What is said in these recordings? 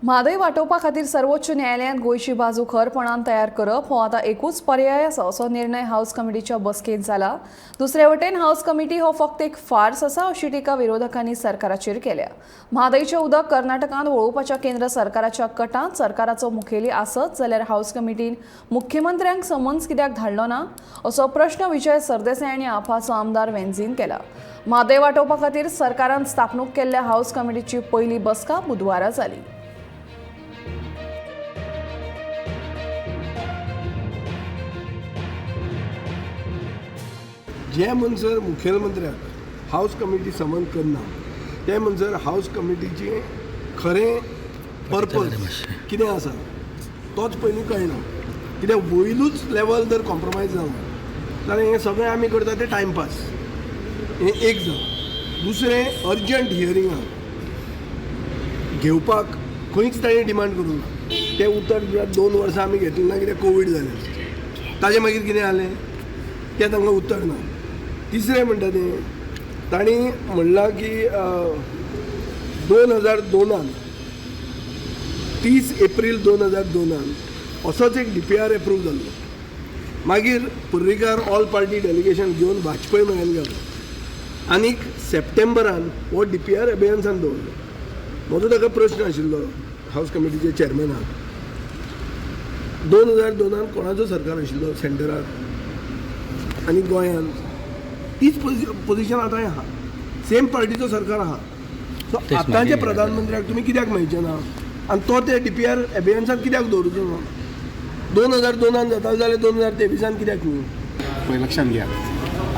म्हादय वांटोवपा खातीर सर्वोच्च न्यायालयात गोंयची बाजू खरपणान तयार करप हो आतां एकूच पर्याय आसा असो निर्णय हाऊस कमिटीच्या बसकेंत जाला। दुसरे वटेन हाऊस कमिटी हो फक्त एक फार्स आसा अशी टिका विरोधकांनी सरकाराचेर केल्या। म्हादयचें उदक कर्नाटकांत वळोवपाच्या केंद्र सरकाराच्या कटांत सरकाराचो मुखेली आसत जाल्यार हाऊस कमिटीन मुख्यमंत्र्यांक समन्स कित्याक धाडलो ना असो प्रश्न विजय सरदेसाय आनी आपाचो आमदार वेंचीन केला। म्हादय वांटोवपा खातीर सरकारान स्थापणूक केल्ल्या हाऊस कमिटीची पयली बसका बुधवारा जाली। जे म्हणसर मुखेलमंत्र्याक हाऊस कमिटी समन करना ते म्हणसर हाऊस कमिटीचे खरें पर्पज कितें आसा तोच पयलीं कळना। कित्याक वयलूच लेवल जर कॉम्प्रोमायज जावना जाल्यार हें सगळें आमी करता तें टायमपास। हें एक जावन दुसरें अर्जंट हियरिंगां घेवपाक खंयच ताणें डिमांड करूंक ना। तें उतर 2 वर्सां आमी घेतलें ना कित्याक कोवीड जालें। ताजें मागीर कितें जालें तें तांकां उत्तर ना। तिसरें म्हणटा तें तांणी म्हणलां की 2002 30 एप्रील 2002 असोच एक DPR एप्रूव जाल्लो। मागीर पर्रीकार ऑल पार्टी डेलिगेशन घेवन वाजपेयी मेळून गेलो आनीक सप्टेंबरान हो DPR एबेयन्सान दवरलो। म्हजो ताका प्रश्न आशिल्लो हाऊस कमिटीचे चेअरमॅनाक 2002 कोणाचो सरकार आशिल्लो सेंटराक आनी गोंयांत तीच पोजिशन आतांय आहा, सेम पार्टीचो सरकार आहा। सो आतांचे प्रधानमंत्र्याक तुमी कित्याक मेळचे ना आनी तो ते DPR एबेयन्सान कित्याक दवरूचो ना? 2002 जाता जाल्यार 2023 कित्याक न्ही? पळय लक्षात घ्या,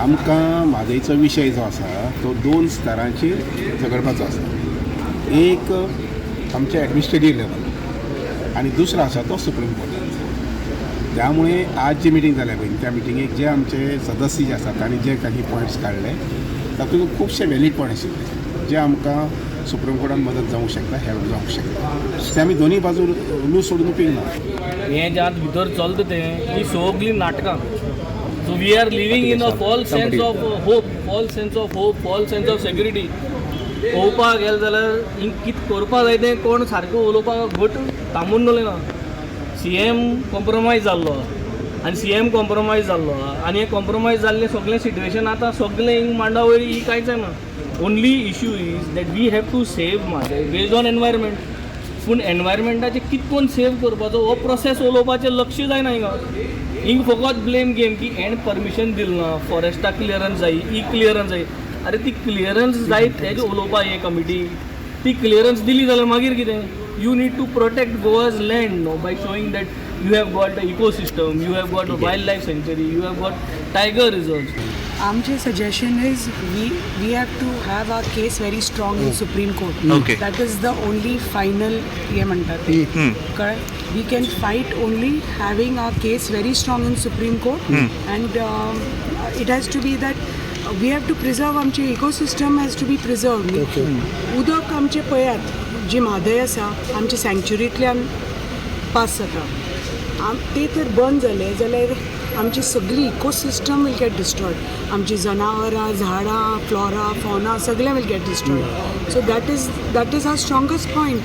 आमकां म्हादयचो विशय जो आसा तो 2 स्तरांचेर झगडपाचो आसा। एक आमच्या एडमिनिस्ट्रेटीव लेवल आनी दुसरो आसा तो सुप्रीम कोर्ट। त्यामुळे आज जी मिटींग जाल्या पळय त्या मिटिंगेक जे आमचे सदस्य जे आसात तांणी जे काही पॉयंट्स काडले तातूंत खुबशे वॅलीड पॉयंट आशिल्ले जे आमकां सुप्रीम कोर्टान मदत जावंक शकता, हेल्प जावंक शकता। ते आमी दोनूय बाजू लूज सोडून उपयोग ना। हें जे आतां भितर चलता तें ही सगळीं नाटकां। So we are living in a false sense of hope, false sense of security. पळोवपाक गेलें जाल्यार कितें करपा जाय तें कोण सारको उलोवपाक घट थांबून दवरलें ना। CM कॉम्प्रोमायज जाल्लो आनी CM कॉम्प्रोमायज जाल्लो आनी हें कॉम्प्रोमायज जाल्लें सगळें सिट्युएशन आतां सगळें हिंग मांडा वयरी ही कांयच जायना। Only issue is that we have to save Mhadei based on environment. पूण एनवायरमेंटाचें कितकोन सेव करपाचो हो प्रोसेस उलोवपाचें लक्ष जायना हिंग फकत ब्लेम गेम की एंड परमिशन दिल ना, फॉरेस्टाक क्लियरन्स जाय, क्लियरन्स जाय। अरे ती क्लियरन्स जाय तेजे उलोवपा हे कमिटी ती क्लियरन्स दिली जाल्यार मागीर कितें? You need to protect Goa's land by showing that you have got an ecosystem, you have got a wildlife sanctuary, you have got tiger reserves. Our suggestion is we have to have our case very strong in Supreme Court. Okay. That is the only final correct? We can fight only having our case very strong in Supreme Court and it has to be that we have to preserve आमचे ecosystem has to be preserved. उदक आमचे पळयात जी म्हादय आसा आमच्या सँक्च्युरींतल्यान pass जाता ते तर बंद जाले जाल्यार आमची सगळी इकोसिस्टम वील गेट डिस्ट्रॉयड। आमची जनावरां, झाडां, फ्लोरा, फॉना सगळें will get destroyed. So that is our strongest point.